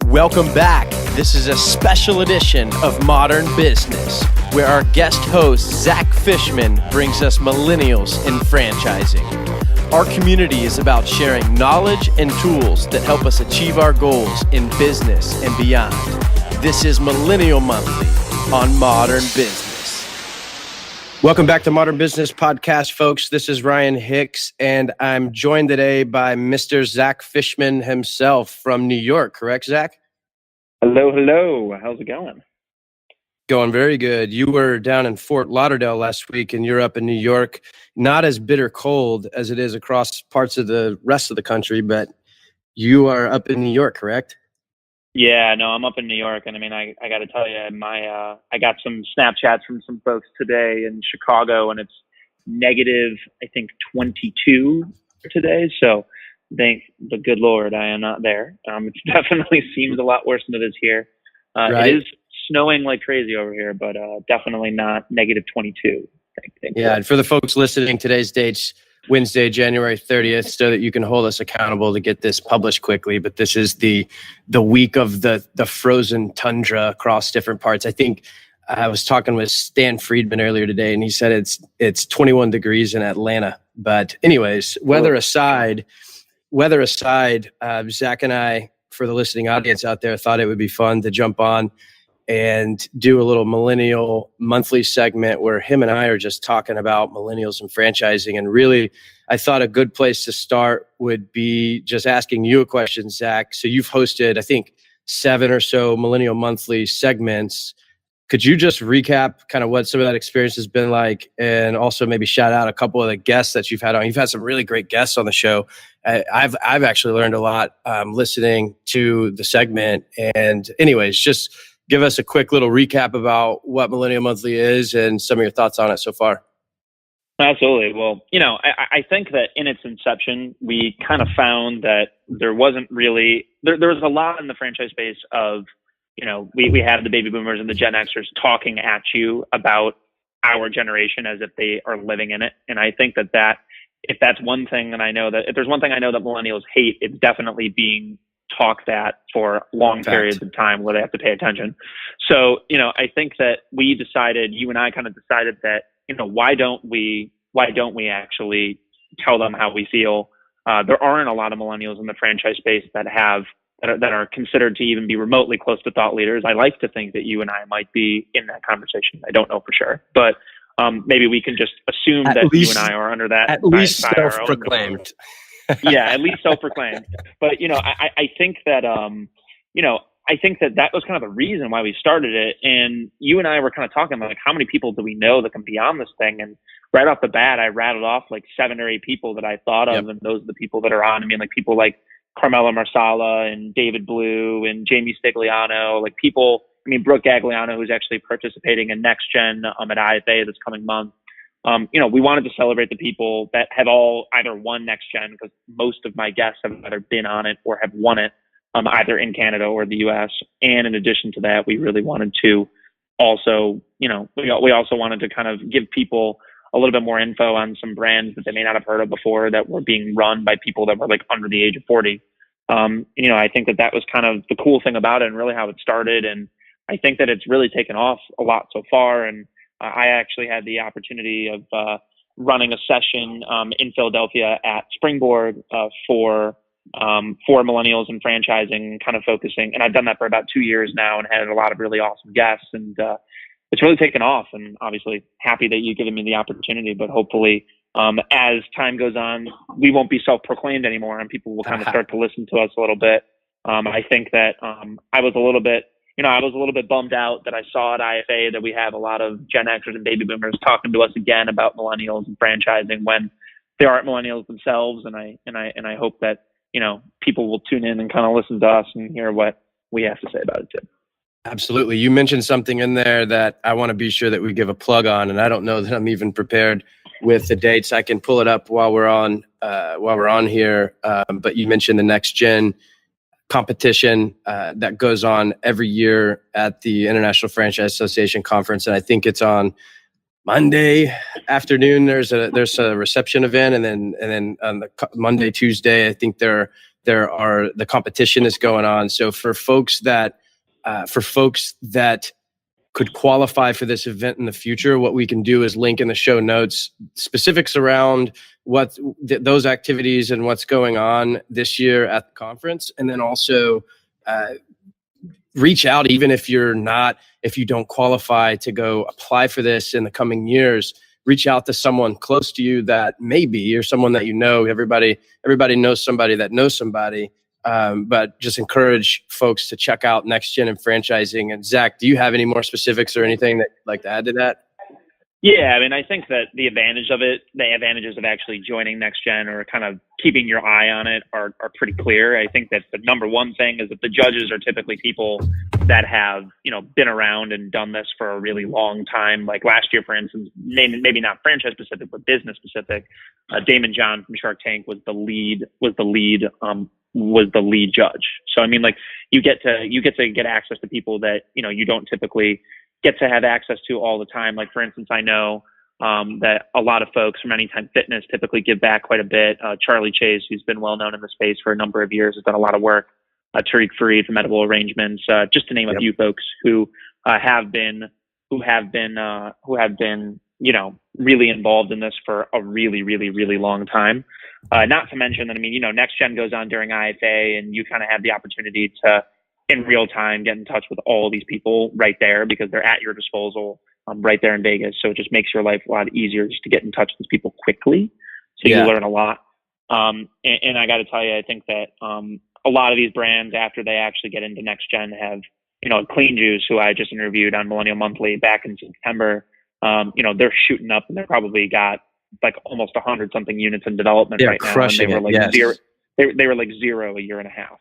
Welcome back. This is a special edition of Modern Business, where our guest host, Zack Fishman, brings us millennials in franchising. Our community is about sharing knowledge and tools that help us achieve our goals in business and beyond. This is Millennial Monthly on Modern Business. Welcome back to Modern Business Podcast, folks. This is Ryan Hicks, and I'm joined today by Mr. Zack Fishman himself from New York. Correct, Zack? Hello. How's it going? Going very good. You were down in Fort Lauderdale last week, and you're up in New York. Not as bitter cold as it is across parts of the rest of the country, but you are up in New York, correct? Yeah, no, I'm up in New York, and I mean, I got to tell you, I got some Snapchats from some folks today in Chicago, and it's negative, I think, 22 today. So thank the good Lord I am not there. It definitely seems a lot worse than it is here. Right. It is snowing like crazy over here, but definitely not negative 22. Yeah, and for the folks listening, today's date's Wednesday, January 30th, so that you can hold us accountable to get this published quickly. But this is the week of the frozen tundra across different parts. I think I was talking with Stan Friedman earlier today, and he said it's 21 degrees in Atlanta. But anyways, weather aside, Zack and I, for the listening audience out there, thought it would be fun to jump on and do a little Millennial Monthly segment where him and I are just talking about millennials and franchising. And really, I thought a good place to start would be just asking you a question, Zack. So you've hosted, I think, 7 or so Millennial Monthly segments. Could you just recap kind of what some of that experience has been like, and also maybe shout out a couple of the guests that you've had on? You've had some really great guests on the show. I've actually learned a lot listening to the segment. And anyways, just give us a quick little recap about what Millennial Monthly is and some of your thoughts on it so far. Absolutely. Well, I think that in its inception, we kind of found that there wasn't really, there was a lot in the franchise space of, we have the baby boomers and the Gen Xers talking at you about our generation as if they are living in it. And I think that if that's one thing, and if there's one thing I know that millennials hate, it's definitely being talked at for long periods of time where they have to pay attention. So, I think that you and I kind of decided that, why don't we actually tell them how we feel? There aren't a lot of millennials in the franchise space that are considered to even be remotely close to thought leaders. I like to think that you and I might be in that conversation. I don't know for sure, but maybe we can just assume that you and I are under that. At least self-proclaimed. Yeah, at least self-proclaimed. But, I think that, I think that was kind of the reason why we started it. And you and I were kind of talking about, how many people do we know that can be on this thing? And right off the bat, I rattled off 7 or 8 people that I thought of. Yep. And those are the people that are on. I mean, people like Carmelo Marsala and David Blue and Jami Stigliano, Brooke Gagliano, who's actually participating in Next Gen at IFA this coming month. We wanted to celebrate the people that have all either won Next Gen, because most of my guests have either been on it or have won it, either in Canada or the US. And in addition to that, we really wanted to also, we also wanted to kind of give people a little bit more info on some brands that they may not have heard of before that were being run by people that were under the age of 40. I think that was kind of the cool thing about it and really how it started. And I think that it's really taken off a lot so far. And I actually had the opportunity of running a session in Philadelphia at Springboard for millennials and franchising, kind of focusing. And I've done that for about 2 years now and had a lot of really awesome guests. And it's really taken off. And obviously happy that you've given me the opportunity. But hopefully, as time goes on, we won't be self-proclaimed anymore, and people will kind of start to listen to us a little bit. I think that I was a little bit bummed out that I saw at IFA that we have a lot of Gen Xers and baby boomers talking to us again about millennials and franchising when they aren't millennials themselves. And I hope that, people will tune in and kind of listen to us and hear what we have to say about it too. Absolutely. You mentioned something in there that I want to be sure that we give a plug on, and I don't know that I'm even prepared with the dates. I can pull it up while we're on here. But you mentioned the Next Gen competition that goes on every year at the International Franchise Association conference, and I think it's on Monday afternoon. There's a reception event, and then on the Monday, Tuesday, I think they're the competition is going on. So for folks that could qualify for this event in the future, what we can do is link in the show notes specifics around what those activities and what's going on this year at the conference. And then also reach out, even if you don't qualify to go apply for this in the coming years, reach out to someone close to you that maybe, or someone that you know. Everybody knows somebody that knows somebody. But just encourage folks to check out Next Gen and franchising. And Zach, do you have any more specifics or anything that you'd like to add to that? Yeah, I mean, I think that the advantages of actually joining Next Gen or kind of keeping your eye on it are pretty clear. I think that the number one thing is that the judges are typically people that have, been around and done this for a really long time. Like last year, for instance, maybe not franchise specific, but business specific, Damon John from Shark Tank was the lead judge. So I mean, like you get to get access to people that you don't typically get to have access to all the time. Like for instance, I know that a lot of folks from Anytime Fitness typically give back quite a bit. Charlie Chase, who's been well known in the space for a number of years, has done a lot of work. Tariq Fareed from Edible Arrangements, just to name a few folks who have been really involved in this for a really, really, really long time. Not to mention that, Next Gen goes on during IFA, and you kind of have the opportunity to, in real time, get in touch with all these people right there because they're at your disposal right there in Vegas. So it just makes your life a lot easier just to get in touch with people quickly. So you learn a lot. And I got to tell you, I think that a lot of these brands, after they actually get into Next Gen, have, Clean Juice, who I just interviewed on Millennial Monthly back in September, they're shooting up, and they're probably got like almost 100 something units in development right now. And they were like zero. They were like zero a year and a half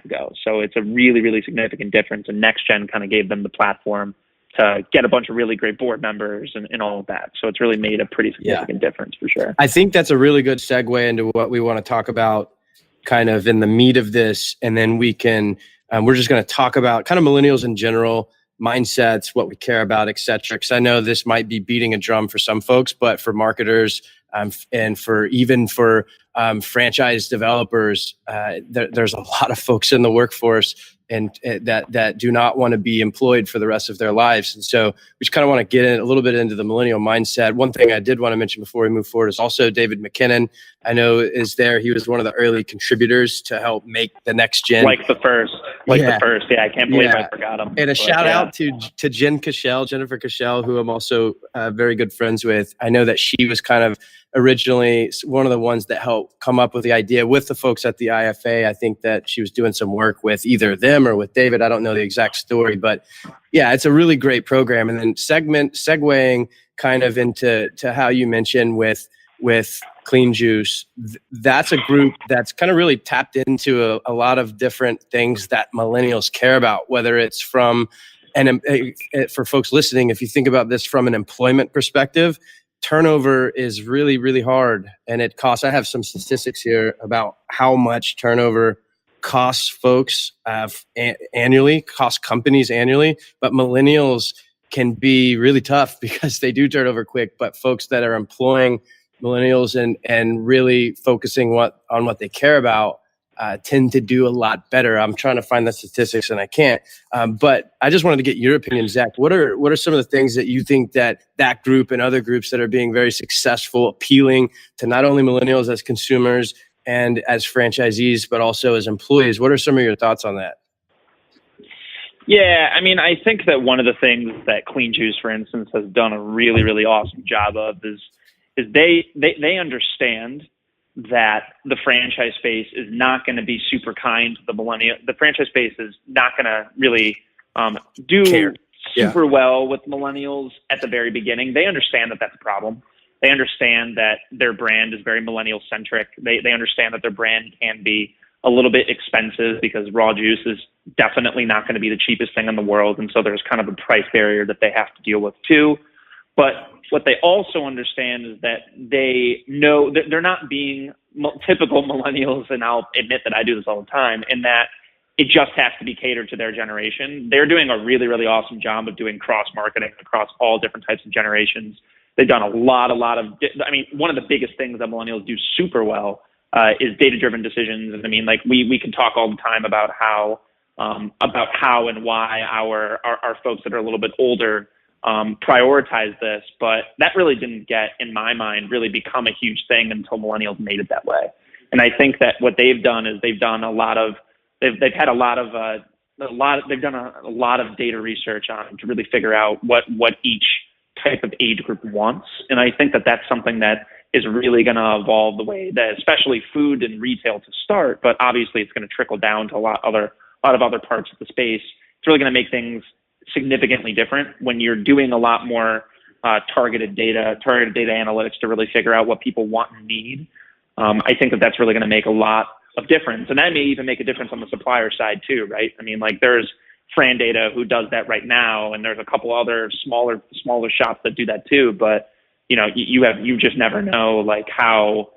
ago. So it's a really, really significant difference. And Next Gen kind of gave them the platform to get a bunch of really great board members and all of that. So it's really made a pretty significant difference for sure. I think that's a really good segue into what we want to talk about kind of in the meat of this. And then we can, we're just going to talk about kind of millennials in general, mindsets, what we care about, et cetera. Because I know this might be beating a drum for some folks, but for marketers and for franchise developers, there's a lot of folks in the workforce and that do not want to be employed for the rest of their lives. And so we just kind of want to get a little bit into the millennial mindset. One thing I did want to mention before we move forward is also David McKinnon, I know is there. He was one of the early contributors to help make the Next Gen. The first. Yeah, I can't believe I forgot him. And shout out to Jennifer Cashel, who I'm also very good friends with. I know that she was kind of originally one of the ones that helped come up with the idea with the folks at the IFA. I think that she was doing some work with either them or with David. I don't know the exact story, but yeah, it's a really great program. And then segueing kind of into how you mentioned with Clean Juice, that's a group that's kind of really tapped into a lot of different things that millennials care about, whether it's from, and for folks listening, if you think about this from an employment perspective, turnover is really, really hard. And it costs, I have some statistics here about how much turnover costs folks annually, costs companies annually. But millennials can be really tough because they do turn over quick. But folks that are employing millennials and really focusing on what they care about tend to do a lot better. I'm trying to find the statistics and I can't. But I just wanted to get your opinion, Zach. What are some of the things that you think that group and other groups that are being very successful, appealing to not only millennials as consumers and as franchisees, but also as employees? What are some of your thoughts on that? Yeah, I mean, I think that one of the things that Clean Juice, for instance, has done a really, really awesome job of is they understand that the franchise space is not going to be super kind to the millennial. The franchise space is not going to really do super well with millennials at the very beginning. They understand that that's a problem. They understand that their brand is very millennial centric. They understand that their brand can be a little bit expensive because raw juice is definitely not going to be the cheapest thing in the world. And so there's kind of a price barrier that they have to deal with too. But what they also understand is that they know that they're not being typical millennials, and I'll admit that I do this all the time, in that it just has to be catered to their generation. They're doing a really, really awesome job of doing cross-marketing across all different types of generations. They've done a lot of, I mean, one of the biggest things that millennials do super well is data-driven decisions. And I mean, like we can talk all the time about how and why our folks that are a little bit older prioritize this, but that really didn't get, in my mind, really become a huge thing until millennials made it that way. And I think that what they've done is they've done a lot of data research on to really figure out what each type of age group wants. And I think that that's something that is really going to evolve the way that, especially food and retail to start, but obviously it's going to trickle down to a lot of other parts of the space. It's really going to make things significantly different when you're doing a lot more targeted data analytics to really figure out what people want and need. I think that that's really going to make a lot of difference. And that may even make a difference on the supplier side too, right? I mean, like there's Fran Data who does that right now, and there's a couple other smaller shops that do that too. But you know, you just never know like how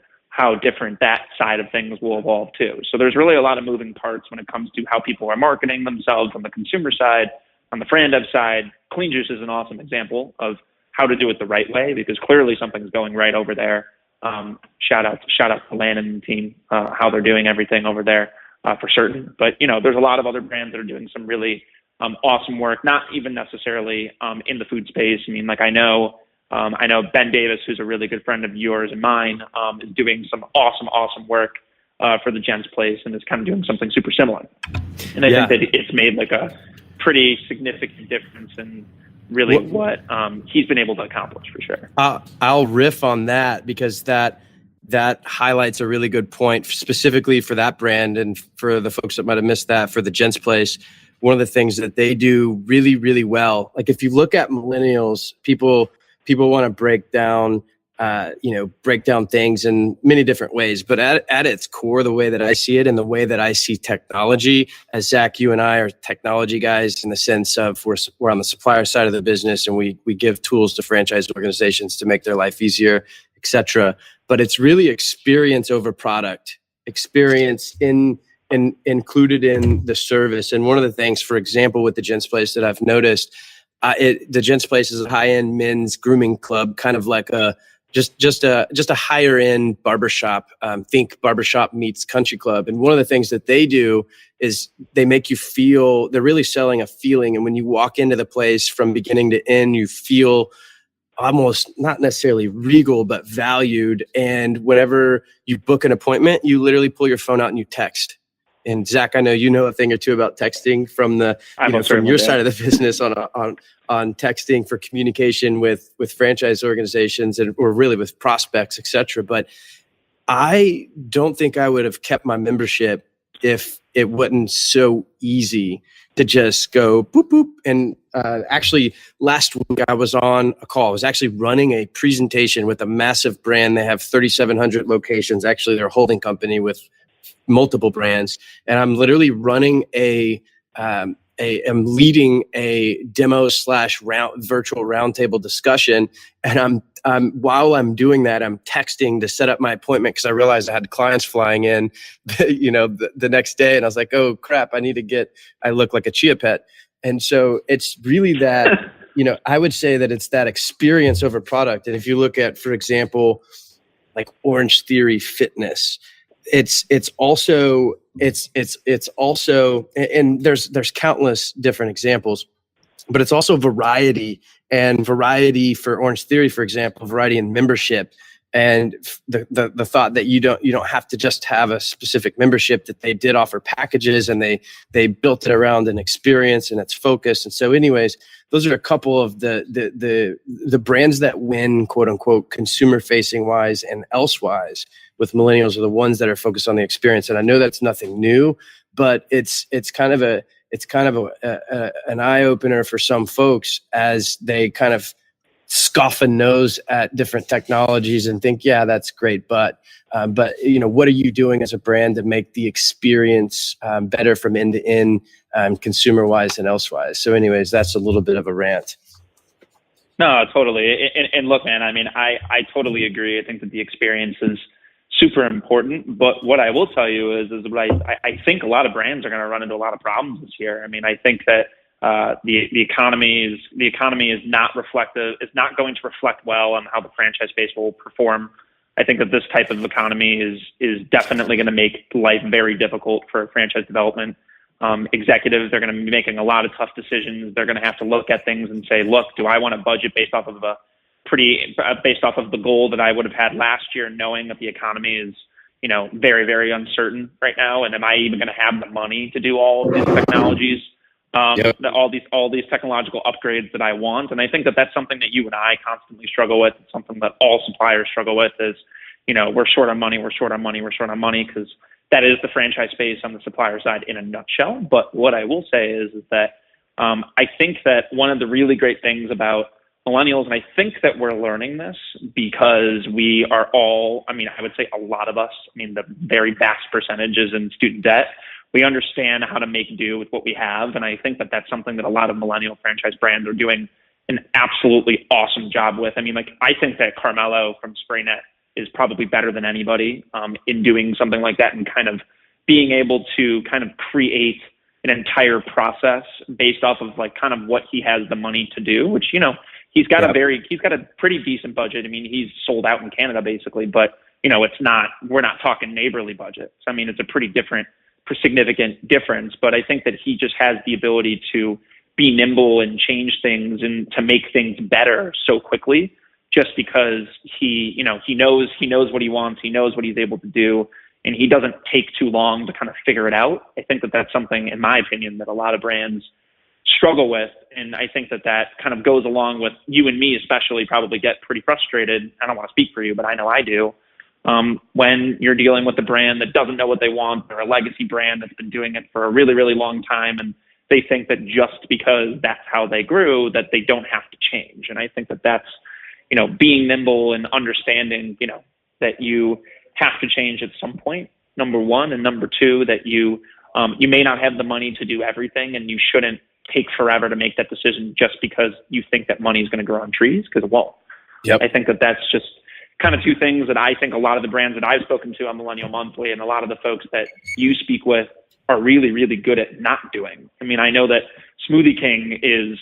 different that side of things will evolve too. So there's really a lot of moving parts when it comes to how people are marketing themselves on the consumer side. On the Fran Dev side, Clean Juice is an awesome example of how to do it the right way, because clearly something's going right over there. Shout out to Landon and the team, how they're doing everything over there for certain. But you know, there's a lot of other brands that are doing some really awesome work, not even necessarily in the food space. I mean, like I know Ben Davis, who's a really good friend of yours and mine, is doing some awesome work for the Gents Place, and is kind of doing something super similar. And I think that it's made like a pretty significant difference in really what he's been able to accomplish for sure. I'll riff on that because that highlights a really good point specifically for that brand, and for the folks that might have missed that, for the Gents Place. One of the things that they do really, really well, like if you look at millennials, people want to break down things in many different ways. But at its core, the way that I see it and the way that I see technology, as Zach, you and I are technology guys in the sense of we're on the supplier side of the business, and we give tools to franchise organizations to make their life easier, et cetera. But it's really experience over product, experience included in the service. And one of the things, for example, with the Gents Place that I've noticed, the Gents Place is a high-end men's grooming club, kind of like just a higher end barbershop. Think barbershop meets country club. And one of the things that they do is they make you feel, they're really selling a feeling. And when you walk into the place from beginning to end, you feel almost not necessarily regal, but valued. And whenever you book an appointment, you literally pull your phone out and you text. And Zach, I know you know a thing or two about texting from from your side of the business on texting for communication with franchise organizations or really with prospects, et cetera. But I don't think I would have kept my membership if it wasn't so easy to just go boop, boop. And actually last week I was on a call. I was actually running a presentation with a massive brand. They have 3,700 locations. Actually, they're a holding company with multiple brands, and I'm literally running I'm leading a demo / virtual roundtable discussion. And while I'm doing that, I'm texting to set up my appointment because I realized I had clients flying in, the next day. And I was like, oh crap, I look like a chia pet. And so it's really that, I would say that it's that experience over product. And if you look at, for example, like Orange Theory Fitness, it's also, and there's countless different examples, but it's also variety for Orange Theory, for example, variety in membership. And the thought that you don't have to just have a specific membership, that they did offer packages, and they built it around an experience and its focus. And so anyways, those are a couple of the brands that win, quote unquote, consumer facing wise and elsewise with millennials, are the ones that are focused on the experience. And I know that's nothing new, but it's kind of an eye opener for some folks as they kind of scoff a nose at different technologies and think, yeah, that's great. But what are you doing as a brand to make the experience better from end to end, consumer wise and elsewise? So anyways, that's a little bit of a rant. No, totally. And look, man, I mean, I totally agree. I think that the experience is super important. But what I will tell you is I think a lot of brands are going to run into a lot of problems this year. I mean, I think that the economy is not reflective. It's not going to reflect well on how the franchise space will perform I think that this type of economy is definitely going to make life very difficult for franchise development. Executives are going to be making a lot of tough decisions. They're going to have to look at things and say, look, do I want to budget based off of the goal that I would have had last year, knowing that the economy is, very, very uncertain right now? And am I even going to have the money to do all of these technologies, all these technological upgrades that I want? And I think that that's something that you and I constantly struggle with. It's something that all suppliers struggle with is, we're short on money, because that is the franchise space on the supplier side in a nutshell. But what I will say is that I think that one of the really great things about millennials, and I think that we're learning this because we are all, I would say a lot of us, the very vast percentage is in student debt. We understand how to make do with what we have. And I think that that's something that a lot of millennial franchise brands are doing an absolutely awesome job with. I think that Carmelo from SprayNet is probably better than anybody in doing something like that and kind of being able to kind of create an entire process based off of what he has the money to do, which, he's got a pretty decent budget. He's sold out in Canada basically, but we're not talking neighborly budgets. It's a pretty significant difference, but I think that he just has the ability to be nimble and change things and to make things better so quickly, just because he knows what he wants. He knows what he's able to do, and he doesn't take too long to kind of figure it out. I think that that's something, in my opinion, that a lot of brands struggle with. And I think that that kind of goes along with you and me, especially, probably get pretty frustrated. I don't want to speak for you, but I know I do. When you're dealing with a brand that doesn't know what they want, or a legacy brand that's been doing it for a really, really long time, and they think that just because that's how they grew, that they don't have to change. And I think that that's, being nimble and understanding, that you have to change at some point, number one, and number two, that you may not have the money to do everything, and you shouldn't take forever to make that decision just because you think that money is going to grow on trees, because it won't. Yep. I think that that's just kind of two things that I think a lot of the brands that I've spoken to on Millennial Monthly and a lot of the folks that you speak with are really, really good at not doing. I know that Smoothie King is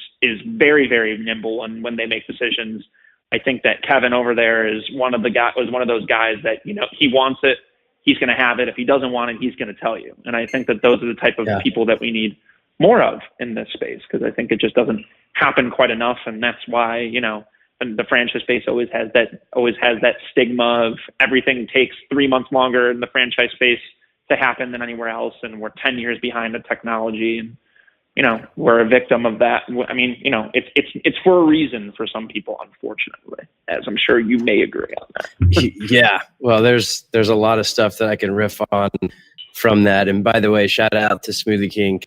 very, very nimble, and when they make decisions, I think that Kevin over there was one of those guys that, he wants it, he's going to have it. If he doesn't want it, he's going to tell you. And I think that those are the type of people that we need more of in this space, because I think it just doesn't happen quite enough. And that's why, and the franchise space always has that stigma of everything takes 3 months longer in the franchise space to happen than anywhere else. And we're 10 years behind the technology, and, we're a victim of that. It's for a reason for some people, unfortunately, as I'm sure you may agree on that. Yeah. Well, there's a lot of stuff that I can riff on from that. And by the way, shout out to Smoothie King,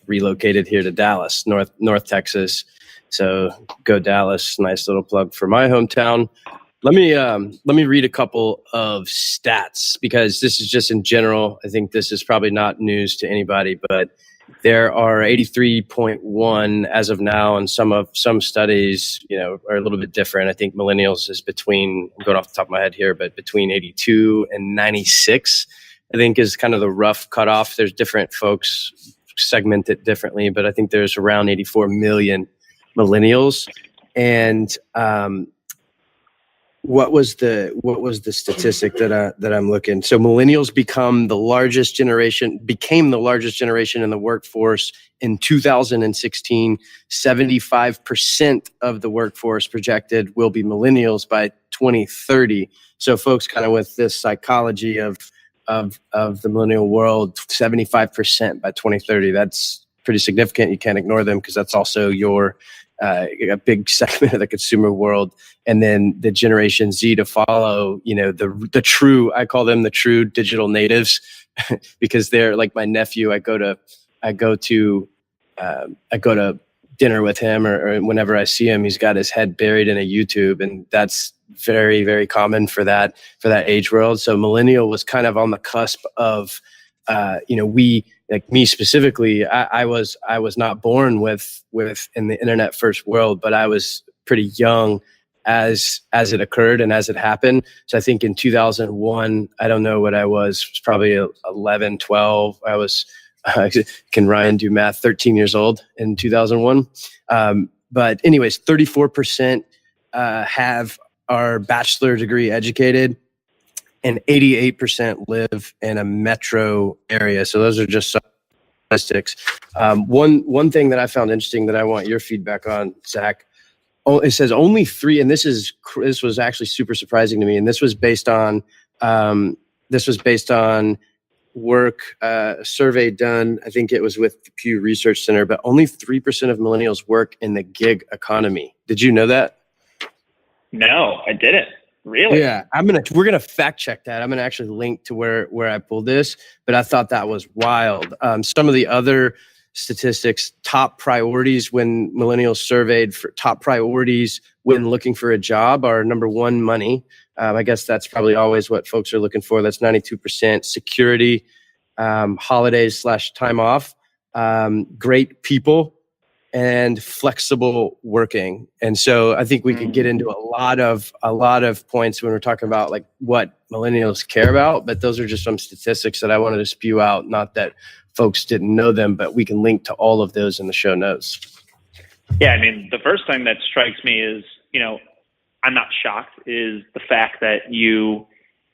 relocated here to Dallas, North Texas. So go Dallas. Nice little plug for my hometown. Let me read a couple of stats, because this is just in general. I think this is probably not news to anybody, but there are 83.1 as of now, and some studies, are a little bit different. I think millennials is between, I'm going off the top of my head here, but between 82 and 96, I think is kind of the rough cutoff. There's different folks segment it differently, but I think there's around 84 million millennials. And what was the statistic that I'm looking? So millennials became the largest generation in the workforce in 2016. 75% of the workforce projected will be millennials by 2030. So folks kind of with this psychology of the millennial world, 75% by 2030. That's pretty significant. You can't ignore them, because that's also a big segment of the consumer world. And then the Generation Z to follow, the true, I call them the true digital natives, because they're like my nephew. I go to dinner with him, or whenever I see him, he's got his head buried in a YouTube, and that's very, very common for that age world. So millennial was kind of on the cusp of, we, like me specifically, I was not born with in the internet first world, but I was pretty young as it occurred and as it happened. So I think in 2001, I don't know what I was probably 11, 12. I was, can Ryan do math? 13 years old in 2001. But anyways, 34% have are bachelor degree educated, and 88% live in a metro area. So those are just some statistics. One thing that I found interesting that I want your feedback on, Zach. Oh, it says only 3, and this was actually super surprising to me. And this was based on work, a survey done. I think it was with the Pew Research Center, but only 3% of millennials work in the gig economy. Did you know that? No, I didn't. Really? Yeah, we're gonna fact check that. I'm gonna actually link to where I pulled this, but I thought that was wild. Some of the other statistics, top priorities when millennials surveyed for top priorities when looking for a job are number 1, money. I guess that's probably always what folks are looking for. That's 92%. Security, holidays / time off, great people, and flexible working. And so I think we could get into a lot of points when we're talking about like what millennials care about, but those are just some statistics that I wanted to spew out. Not that folks didn't know them, but we can link to all of those in the show notes. Yeah, I mean, the first thing that strikes me is, I'm not shocked, is the fact that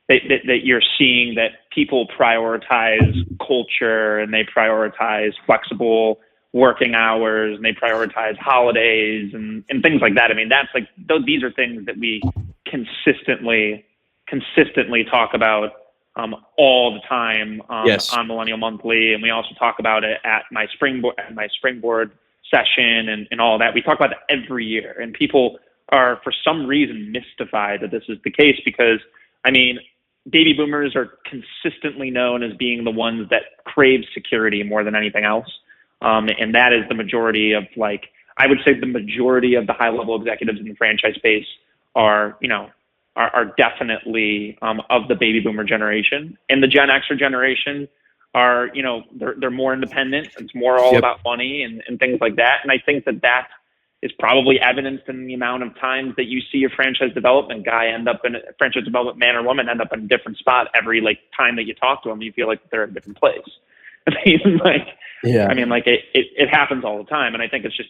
that you're seeing that people prioritize culture and they prioritize flexible working hours and they prioritize holidays and things like that. I mean, that's like, these are things that we consistently talk about all the time on Millennial Monthly, and we also talk about it at my springboard session and all that. We talk about that every year, and people are for some reason mystified that this is the case because, I mean, baby boomers are consistently known as being the ones that crave security more than anything else, and that is the majority of, like, I would say the majority of the high-level executives in the franchise space are definitely of the baby boomer generation. And the Gen Xer generation are, they're more independent. It's more all about money and things like that. And I think that is probably evidenced in the amount of times that you see a franchise development guy franchise development man or woman end up in a different spot every time that you talk to them. You feel like they're in a different place. It happens all the time. And I think it's just,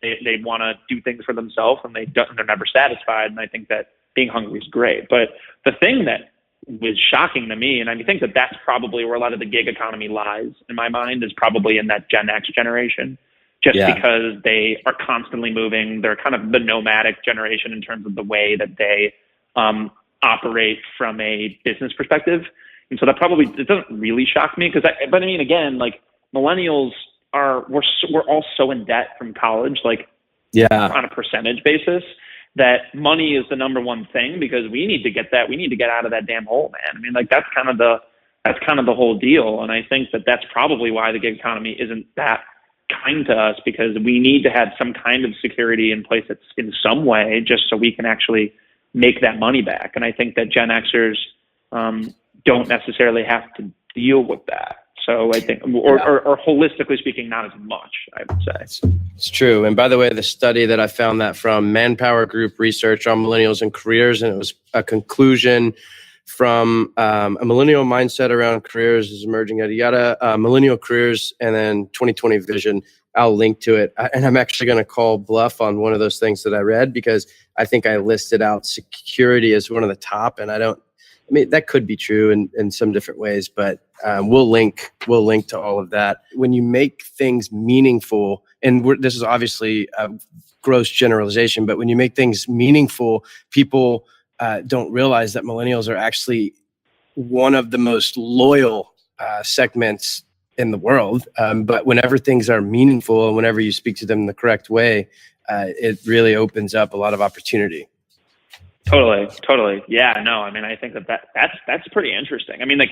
they want to do things for themselves and they're never satisfied. And I think that being hungry is great. But the thing that was shocking to me, and I think that that's probably where a lot of the gig economy lies in my mind, is probably in that Gen X generation, because they are constantly moving. They're kind of the nomadic generation in terms of the way that they operate from a business perspective. And so it doesn't really shock me but I mean, again, like, millennials we're all so in debt from college, on a percentage basis, that money is the number one thing because we need to get out of that damn hole, man. I mean, like, that's kind of the whole deal. And I think that that's probably why the gig economy isn't that kind to us, because we need to have some kind of security in place that's in some way, just so we can actually make that money back. And I think that Gen Xers don't necessarily have to deal with that. So I think, or holistically speaking, not as much, I would say. It's true. And by the way, the study that I found that from, Manpower Group research on millennials and careers, and it was a conclusion from a millennial mindset around careers is emerging, yada, yada, millennial careers, and then 2020 vision. I'll link to it. And I'm actually going to call bluff on one of those things that I read, because I think I listed out security as one of the top, and that could be true in some different ways, but we'll link to all of that. When you make things meaningful, and this is obviously a gross generalization, but when you make things meaningful, people don't realize that millennials are actually one of the most loyal segments in the world. But whenever things are meaningful and whenever you speak to them in the correct way, it really opens up a lot of opportunity. Totally. Yeah, no, I mean, I think that's pretty interesting. I mean, like,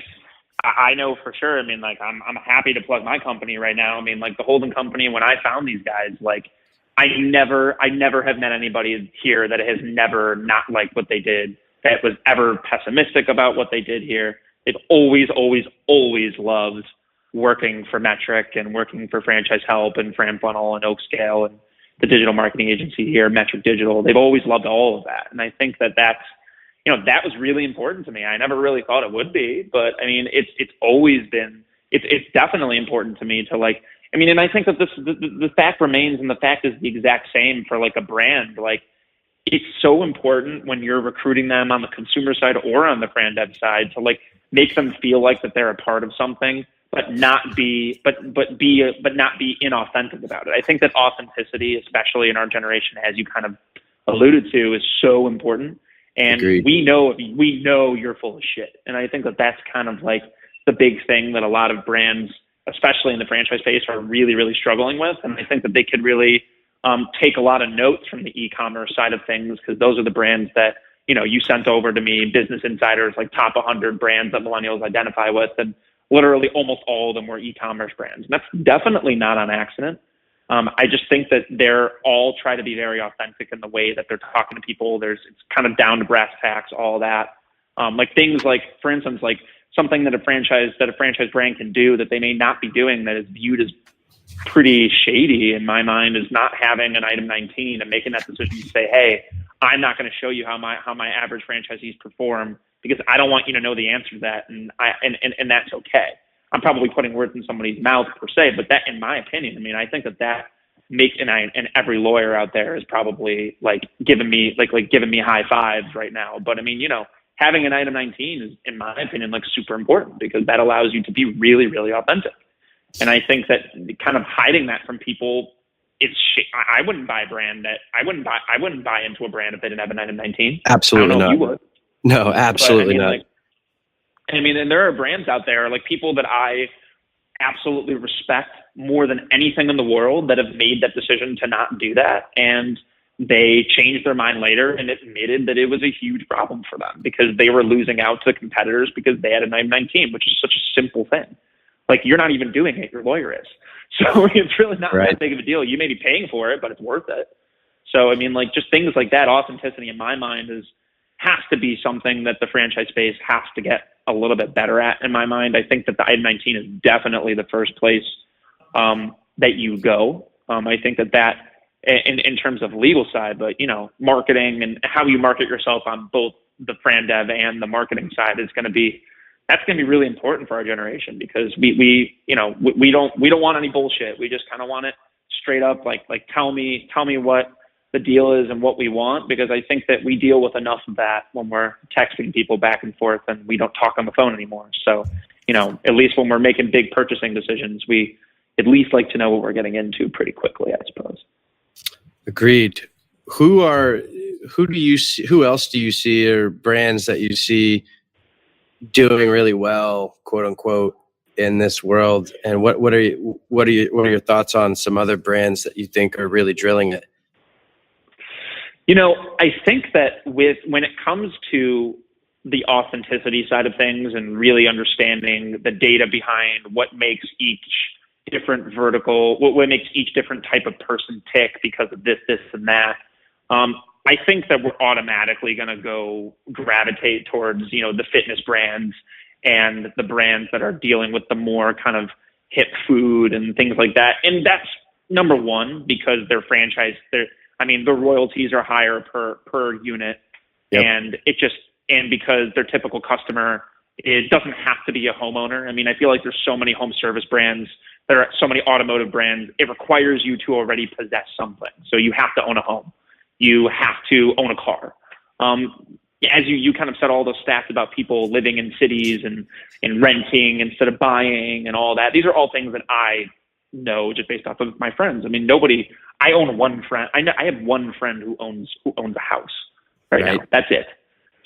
I know for sure. I mean, like, I'm happy to plug my company right now. I mean, like, the holding company, when I found these guys, like, I never have met anybody here that has never not liked what they did, that was ever pessimistic about what they did here. They've always loved working for Metric and working for Franchise Help and Fran Funnel and Oak Scale and the digital marketing agency here, Metric Digital. They've always loved all of that. And I think that that was really important to me. I never really thought it would be, but I mean, it's always been, it's definitely important to me to, like, I mean, and I think that the fact remains, and the fact is the exact same for, like, a brand. Like, it's so important when you're recruiting them on the consumer side or on the brand dev side to like make them feel like that they're a part of something, but not be inauthentic about it. I think that authenticity, especially in our generation, as you kind of alluded to, is so important. And Agreed. we know you're full of shit. And I think that that's kind of like the big thing that a lot of brands, especially in the franchise space, are really, really struggling with. And I think that they could really take a lot of notes from the e-commerce side of things, because those are the brands that, you know, you sent over to me, Business Insider's like top 100 brands that millennials identify with. And literally almost all of them were e-commerce brands. And that's definitely not on accident. I just think that they're all try to be very authentic in the way that they're talking to people. It's kind of down to brass tacks, all that. Like things like, for instance, like something that a franchise brand can do that they may not be doing that is viewed as pretty shady in my mind is not having an item 19 and making that decision to say, hey, I'm not going to show you how my average franchisees perform because I don't want you to know the answer to that. And that's okay. I'm probably putting words in somebody's mouth per se, but that, in my opinion, I mean, I think that makes, and every lawyer out there is probably like giving me high fives right now. But I mean, you know, having an item 19 is, in my opinion, like super important because that allows you to be really, really authentic. And I think that kind of hiding that from people, I wouldn't buy a brand that I wouldn't buy into a brand if they didn't have an item 19. Absolutely I don't know not. if you would. No, absolutely not. And there are brands out there, like people that I absolutely respect more than anything in the world that have made that decision to not do that. And they changed their mind later and admitted that it was a huge problem for them because they were losing out to competitors because they had an item 19, which is such a simple thing. Like, you're not even doing it, your lawyer is. So it's really not that big of a deal. You may be paying for it, but it's worth it. So, I mean, like, just things like that, authenticity in my mind has to be something that the franchise space has to get a little bit better at, in my mind. I think that the item 19 is definitely the first place that you go. I think that in terms of legal side, but, you know, marketing and how you market yourself on both the fran dev and the marketing side is going to be, that's going to be really important for our generation because we don't want any bullshit. We just kind of want it straight up. Like tell me what the deal is and what we want, because I think that we deal with enough of that when we're texting people back and forth and we don't talk on the phone anymore. So, you know, at least when we're making big purchasing decisions, we at least like to know what we're getting into pretty quickly, I suppose. Agreed. Who else do you see, or brands that you see doing really well, quote unquote, in this world? And what are your thoughts on some other brands that you think are really drilling it? You know, I think that when it comes to the authenticity side of things and really understanding the data behind what makes each different vertical, what makes each different type of person tick because of this and that, I think that we're automatically going to gravitate towards, you know, the fitness brands and the brands that are dealing with the more kind of hip food and things like that. And that's number one, because they're franchise. The royalties are higher per unit. Yep. And because their typical customer, it doesn't have to be a homeowner. I mean, I feel like there's so many home service brands. There are so many automotive brands. It requires you to already possess something. So you have to own a home. You have to own a car. As you kind of said all those stats about people living in cities and renting instead of buying and all that. These are all things that I know just based off of my friends. I mean, I own one friend. I have one friend who owns a house right now. That's it.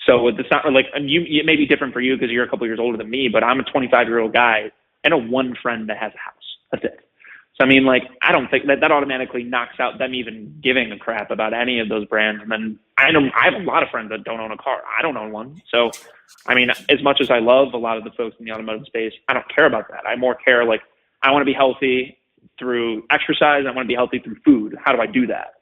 So it's not like, and it may be different for you because you're a couple years older than me, but I'm a 25-year-old guy. I know one friend that has a house. That's it. So, I mean, like, I don't think that automatically knocks out them even giving a crap about any of those brands. And then I have a lot of friends that don't own a car. I don't own one. So, I mean, as much as I love a lot of the folks in the automotive space, I don't care about that. I more care, like, I want to be healthy through exercise. I want to be healthy through food. How do I do that?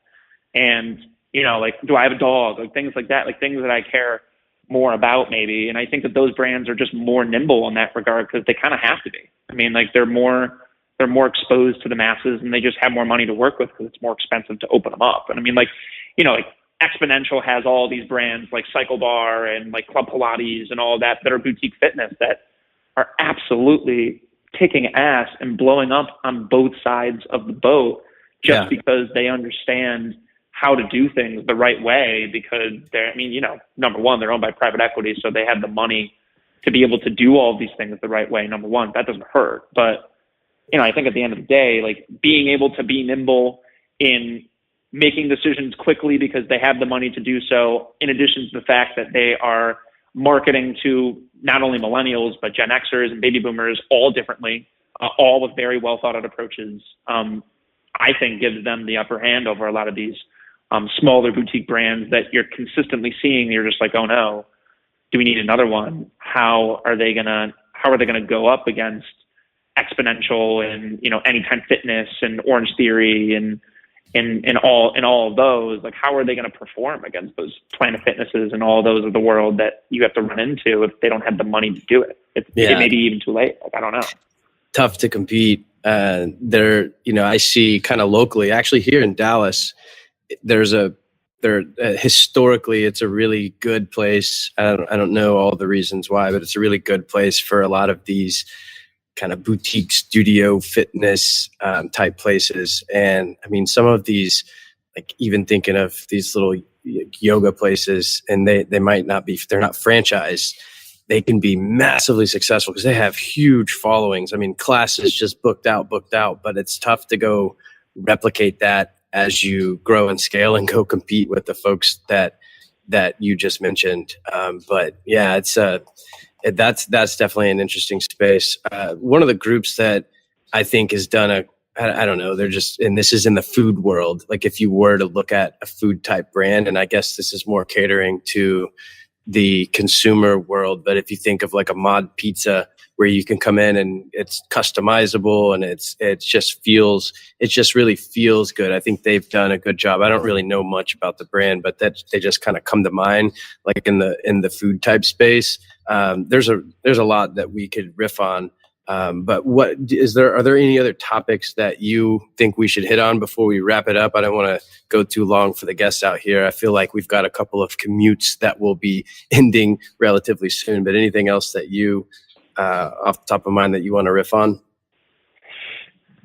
And, you know, like, do I have a dog? Like, things like that, like things that I care more about maybe. And I think that those brands are just more nimble in that regard because they kind of have to be. I mean, like, they're more exposed to the masses and they just have more money to work with because it's more expensive to open them up. And I mean, like, you know, like Exponential has all these brands like Cycle Bar and like Club Pilates and all that are boutique fitness that are absolutely kicking ass and blowing up on both sides of the boat just because they understand how to do things the right way, because they're, I mean, you know, number one, they're owned by private equity, so they have the money to be able to do all of these things the right way. Number one, that doesn't hurt. But, you know, I think at the end of the day, like, being able to be nimble in making decisions quickly because they have the money to do so, in addition to the fact that they are marketing to not only millennials, but Gen Xers and baby boomers all differently, all with very well thought out approaches, I think gives them the upper hand over a lot of these smaller boutique brands that you're consistently seeing. You're just like, oh no, do we need another one? How are they gonna go up against Exponential and, you know, Anytime Fitness and Orange Theory and all of those? Like, how are they going to perform against those Planet Fitnesses and all those of the world that you have to run into if they don't have the money to do it? It may be even too late. Like, I don't know. Tough to compete. There, you know, I see kind of locally, actually here in Dallas, historically, it's a really good place. I don't know all the reasons why, but it's a really good place for a lot of these kind of boutique studio fitness type places. And I mean, some of these, like, even thinking of these little yoga places, and they might not be, they're not franchised, they can be massively successful because they have huge followings. I mean, classes just booked out, but it's tough to go replicate that as you grow and scale and go compete with the folks that you just mentioned. But yeah, that's definitely an interesting space. One of the groups that I think has done I don't know, they're just, and this is in the food world. Like, if you were to look at a food type brand, and I guess this is more catering to the consumer world, but if you think of like a Mod Pizza, where you can come in and it's customizable and it just really feels good. I think they've done a good job. I don't really know much about the brand, but that they just kind of come to mind, like in the food type space. There's a lot that we could riff on. But are there any other topics that you think we should hit on before we wrap it up? I don't want to go too long for the guests out here. I feel like we've got a couple of commutes that will be ending relatively soon, but anything else that you, off the top of mind, that you want to riff on?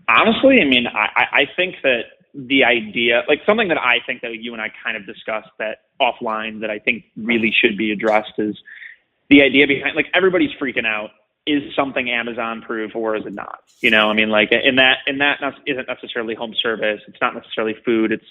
Honestly, I mean, I think that the idea, like something that I think that you and I kind of discussed that offline that I think really should be addressed, is the idea behind, like, everybody's freaking out. Is something Amazon proof or is it not? You know, I mean, like, and that isn't necessarily home service. It's not necessarily food. It's,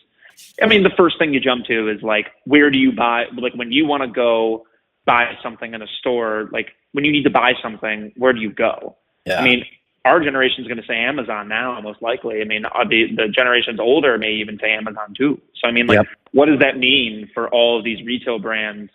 I mean, the first thing you jump to is like, where do you buy? Like, when you want to go buy something in a store, like when you need to buy something, where do you go? Yeah. I mean, our generation is going to say Amazon now, most likely. I mean, the generations older may even say Amazon too. So, I mean, like, What does that mean for all of these retail brands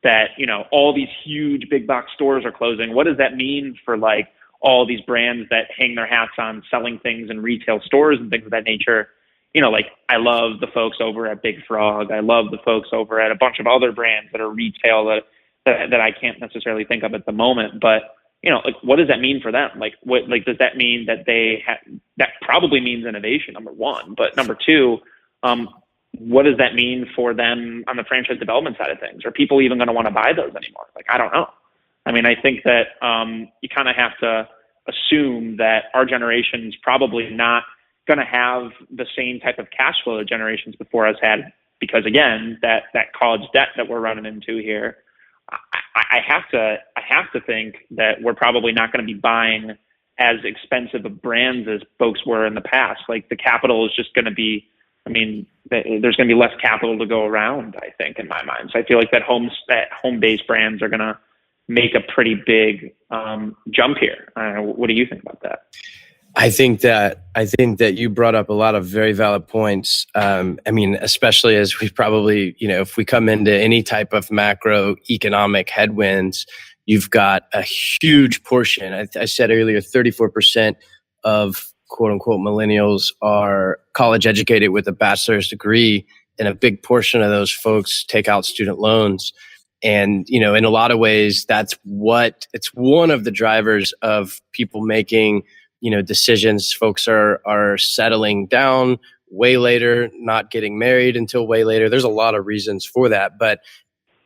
that, you know, all these huge big box stores are closing? What does that mean for like all these brands that hang their hats on selling things in retail stores and things of that nature? You know, like, I love the folks over at Big Frog. I love the folks over at a bunch of other brands that are retail that I can't necessarily think of at the moment. But, you know, like, what does that mean for them? Like, what, like, does that mean that that probably means innovation, number one, but number two, what does that mean for them on the franchise development side of things? Are people even going to want to buy those anymore? Like, I don't know. I mean, I think that you kind of have to assume that our generation's probably not going to have the same type of cash flow that generations before us had, because again, that college debt that we're running into here, I have to think that we're probably not going to be buying as expensive of brands as folks were in the past. Like, the capital is just going to be, I mean, there's going to be less capital to go around, I think, in my mind. So I feel like that home-based brands are going to make a pretty big jump here. What do you think about that? I think that you brought up a lot of very valid points. I mean, especially as we probably, you know, if we come into any type of macroeconomic headwinds, you've got a huge portion. I said earlier, 34% of quote unquote millennials are college educated with a bachelor's degree, and a big portion of those folks take out student loans. And, you know, in a lot of ways, it's one of the drivers of people making, you know, decisions. Folks are settling down way later, not getting married until way later. There's a lot of reasons for that, but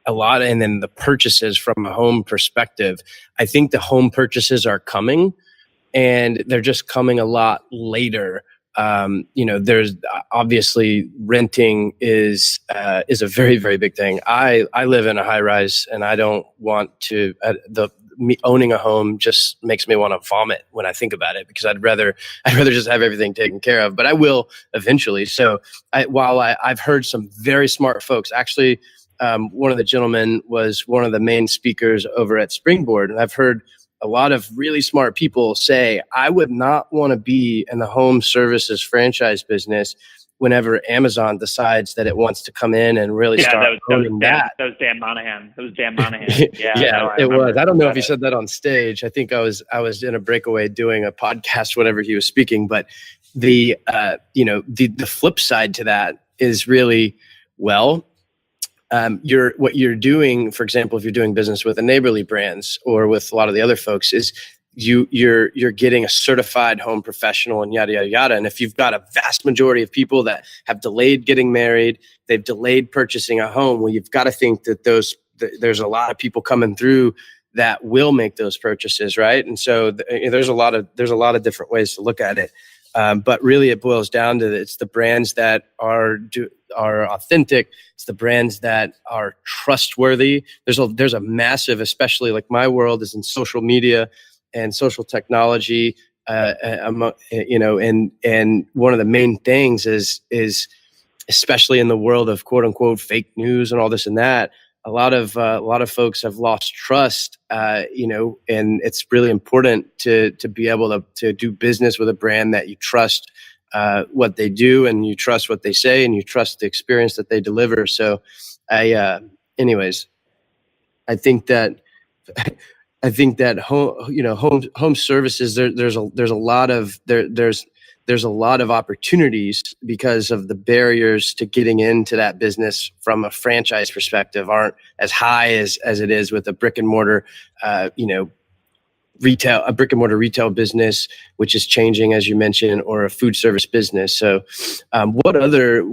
and then the purchases from a home perspective, I think the home purchases are coming, and they're just coming a lot later there's obviously renting is a very, very big thing. I live in a high rise, and I don't want to. Me owning a home just makes me want to vomit when I think about it, because I'd rather just have everything taken care of. But I will eventually. So I've heard some very smart folks. Actually, one of the gentlemen was one of the main speakers over at Springboard, and I've heard a lot of really smart people say, I would not want to be in the home services franchise business whenever Amazon decides that it wants to come in and really start owning that. That was Dan Monahan. Yeah, yeah, it was. I don't know if he said that on stage. I think I was in a breakaway doing a podcast whenever he was speaking. But the flip side to that is really, what you're doing, for example, if you're doing business with the Neighborly brands or with a lot of the other folks, is you're getting a certified home professional and yada, yada, yada. And if you've got a vast majority of people that have delayed getting married, they've delayed purchasing a home, well, you've got to think that there's a lot of people coming through that will make those purchases, right? And so there's a lot of different ways to look at it. But really it boils down to it's the brands that are authentic. It's the brands that are trustworthy. There's a massive, especially like my world is in social media and social technology, and one of the main things is especially in the world of quote unquote fake news and all this and that, a lot of folks have lost trust, and it's really important to be able to do business with a brand that you trust what they do, and you trust what they say, and you trust the experience that they deliver. So anyways, I think that home services, there's a lot of opportunities because of the barriers to getting into that business from a franchise perspective aren't as high as it is with a brick and mortar retail business, which is changing, as you mentioned, or a food service business. So are there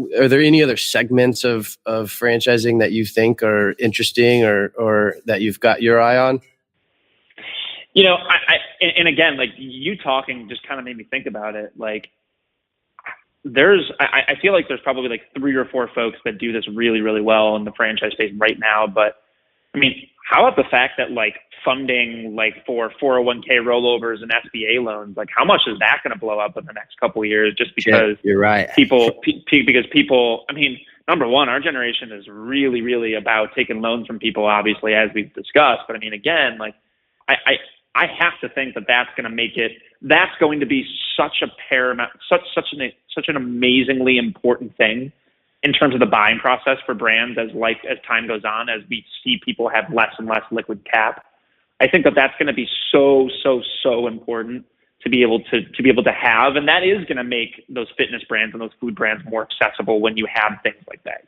any other segments of franchising that you think are interesting or that you've got your eye on? And again, like you talking just kind of made me think about it. Like I feel like there's probably like 3 or 4 folks that do this really, really well in the franchise space right now. But I mean, how about the fact that like funding like for 401k rollovers and SBA loans, like how much is that going to blow up in the next couple of years? Just because you're right. Because people, I mean, number one, our generation is really, really about taking loans from people, obviously, as we've discussed. But I mean, again, like I have to think that that's going to be such a paramount, such an amazingly important thing in terms of the buying process for brands as time goes on, as we see people have less and less liquid cap. I think that that's going to be so important to be able to have, and that is going to make those fitness brands and those food brands more accessible when you have things like that,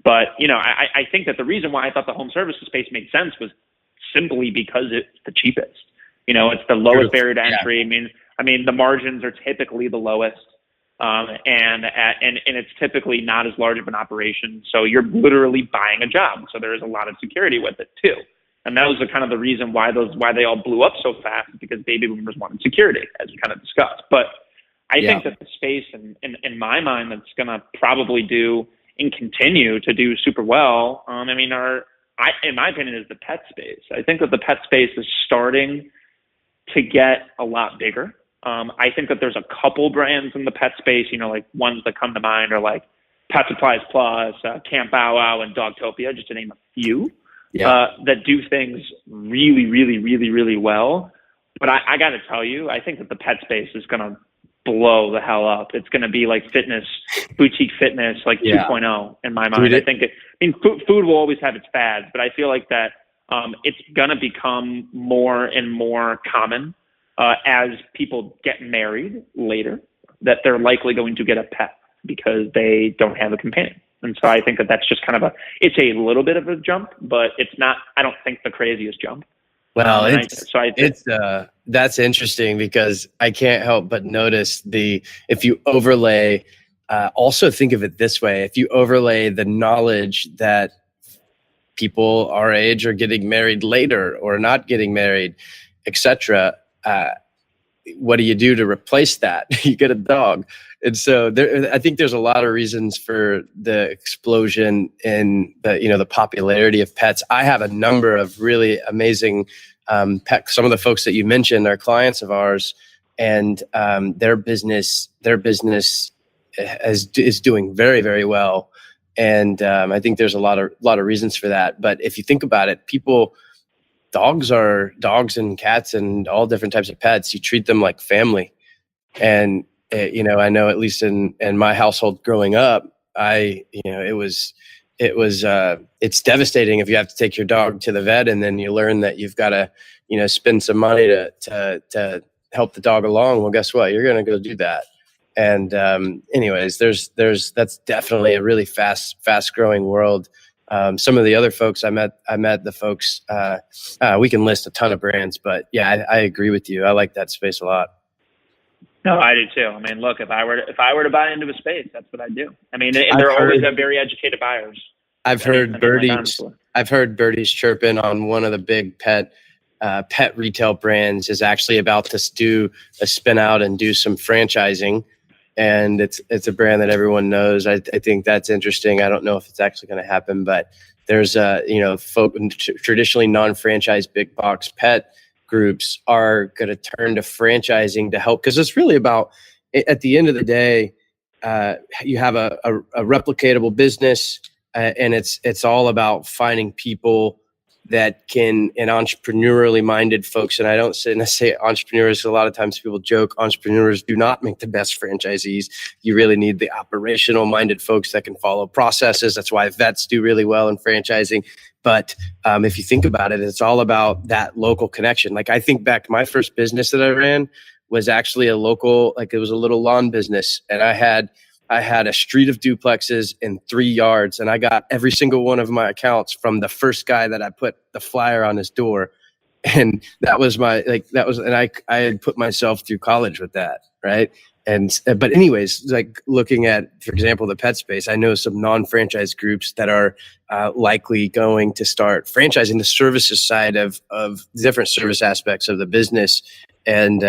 But I think that the reason why I thought the home services space made sense was simply because it's the cheapest. It's the lowest barrier to entry. Yeah. I mean, the margins are typically the lowest, and it's typically not as large of an operation. So you're literally buying a job. So there is a lot of security with it too. And that was kind of the reason why they all blew up so fast, because baby boomers wanted security, as we kind of discussed. But I think that the space, in my mind, that's going to probably do and continue to do super well, in my opinion, is the pet space. I think that the pet space is starting to get a lot bigger. I think that there's a couple brands in the pet space, like ones that come to mind are like Pet Supplies Plus, Camp Bow Wow, and Dogtopia, just to name a few, that do things really, really, really, really well. But I got to tell you, I think that the pet space is going to blow the hell up. It's going to be like boutique fitness, like 2.0 in my mind. Food will always have its fads, but I feel like that it's going to become more and more common as people get married later, that they're likely going to get a pet because they don't have a companion. And so I think that that's just kind of it's a little bit of a jump, but it's not, I don't think, the craziest jump. Well, that's interesting, because I can't help but notice if you overlay, also think of it this way, if you overlay the knowledge that people our age are getting married later or not getting married, etc., what do you do to replace that? You get a dog. And so I think there's a lot of reasons for the explosion in the popularity of pets. I have a number of really amazing pets. Some of the folks that you mentioned are clients of ours, and their business is doing very, very well. And I think there's a lot of reasons for that. But if you think about it, dogs and cats and all different types of pets. You treat them like family. And I know at least in my household growing up, it's devastating if you have to take your dog to the vet and then you learn that you've got to, spend some money to help the dog along. Well, guess what? You're going to go do that. And anyways, that's definitely a really fast growing world. Some of the other folks I met the folks, we can list a ton of brands, but yeah, I agree with you. I like that space a lot. No, I do too. I mean, look, if I were to buy into a space, that's what I do. I mean, and they're always very educated buyers. I've heard birdies chirping on one of the big pet retail brands is actually about to do a spin out and do some franchising. And it's a brand that everyone knows. I think that's interesting. I don't know if it's actually going to happen, but there's traditionally non-franchise big box pet groups are going to turn to franchising to help, because it's really about, at the end of the day, you have a replicatable business, and it's all about finding people that can, and entrepreneurially minded folks. And I don't say entrepreneurs. A lot of times people joke entrepreneurs do not make the best franchisees. You really need the operational minded folks that can follow processes. That's why vets do really well in franchising. But if you think about it, it's all about that local connection. Like I think back to my first business that I ran was actually a local, it was a little lawn business. And I had a street of duplexes in 3 yards, and I got every single one of my accounts from the first guy that I put the flyer on his door. And that was I had put myself through college with that. Right. But anyways, like looking at, for example, the pet space, I know some non-franchise groups that are likely going to start franchising the services side of different service aspects of the business. And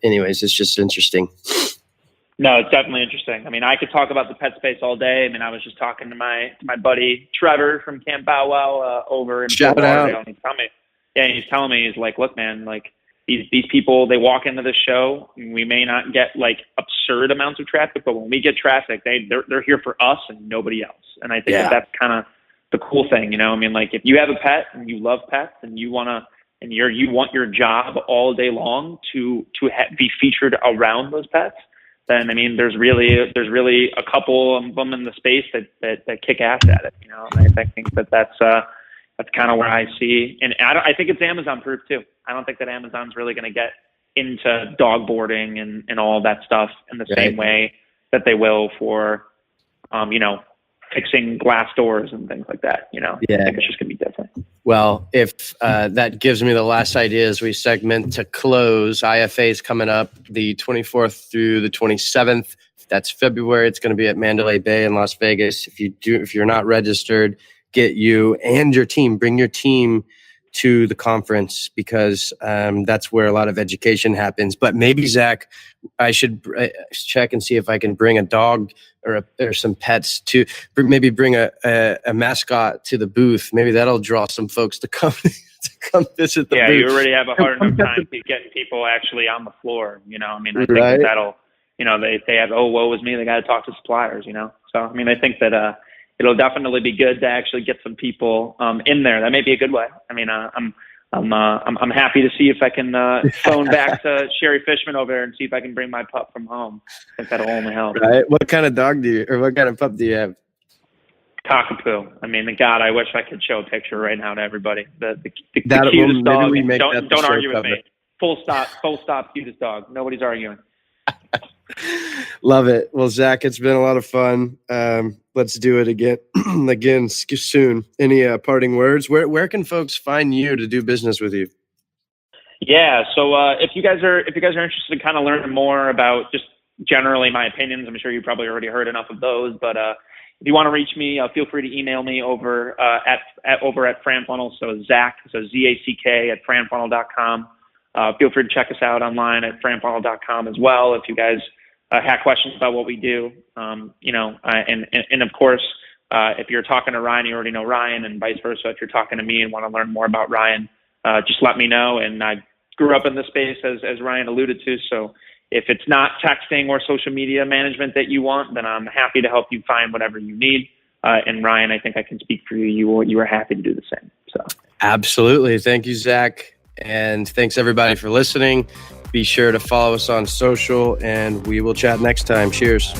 anyways, it's just interesting. No, it's definitely interesting. I mean, I could talk about the pet space all day. I mean, I was just talking to my buddy Trevor from Camp Bow Wow over in Fort Lauderdale. And he's telling me, he's like, look, man, like these people, they walk into the show, and we may not get like absurd amounts of traffic, but when we get traffic, they're here for us and nobody else. And I think that's kind of the cool thing, I mean, like if you have a pet and you love pets and you want your job all day long to be featured around those pets, then I mean, there's really a couple of them in the space that kick ass at it, And I think that's kind of where I see, and I think it's Amazon proof too. I don't think that Amazon's really going to get into dog boarding and all that stuff in the same way that they will for, fixing glass doors and things like that. I think it's just going to be different. Well, if that gives me the last idea as we segment to close. IFA is coming up the 24th through the 27th. That's February. It's going to be at Mandalay Bay in Las Vegas. If you're not registered, get you and your team. Bring your team to the conference, because that's where a lot of education happens. But maybe, Zach, I should check and see if I can bring a dog or some pets to maybe bring a mascot to the booth. Maybe that'll draw some folks to come visit the booth. Yeah, you already have a hard enough time getting people actually on the floor. I mean, I think that'll, they have, oh, woe is me, they got to talk to suppliers. So I mean, I think that it'll definitely be good to actually get some people in there. That may be a good way. I mean, I'm happy to see if I can phone back to Sherry Fishman over there and see if I can bring my pup from home. I think that'll only help. Right. What kind of dog what kind of pup do you have? Cockapoo. I mean, God, I wish I could show a picture right now to everybody. The cutest dog. Don't argue with me. Full stop, cutest dog. Nobody's arguing. Love it. Well, Zach, it's been a lot of fun. Let's do it again soon. Any parting words? Where can folks find you to do business with you? Yeah. So if you guys are interested in kind of learning more about just generally my opinions, I'm sure you probably already heard enough of those. But if you want to reach me, feel free to email me over at FranFunnel. So Zack, so ZACK at franfunnel.com. feel free to check us out online at franpaulo.com as well if you guys have questions about what we do. And of course, if you're talking to Ryan, you already know Ryan, and vice versa. If you're talking to me and want to learn more about Ryan, just let me know. And I grew up in this space, as Ryan alluded to. So if it's not texting or social media management that you want, then I'm happy to help you find whatever you need. And Ryan, I think I can speak for you. You were happy to do the same. So absolutely. Thank you, Zach. And thanks everybody for listening. Be sure to follow us on social, and we will chat next time. Cheers.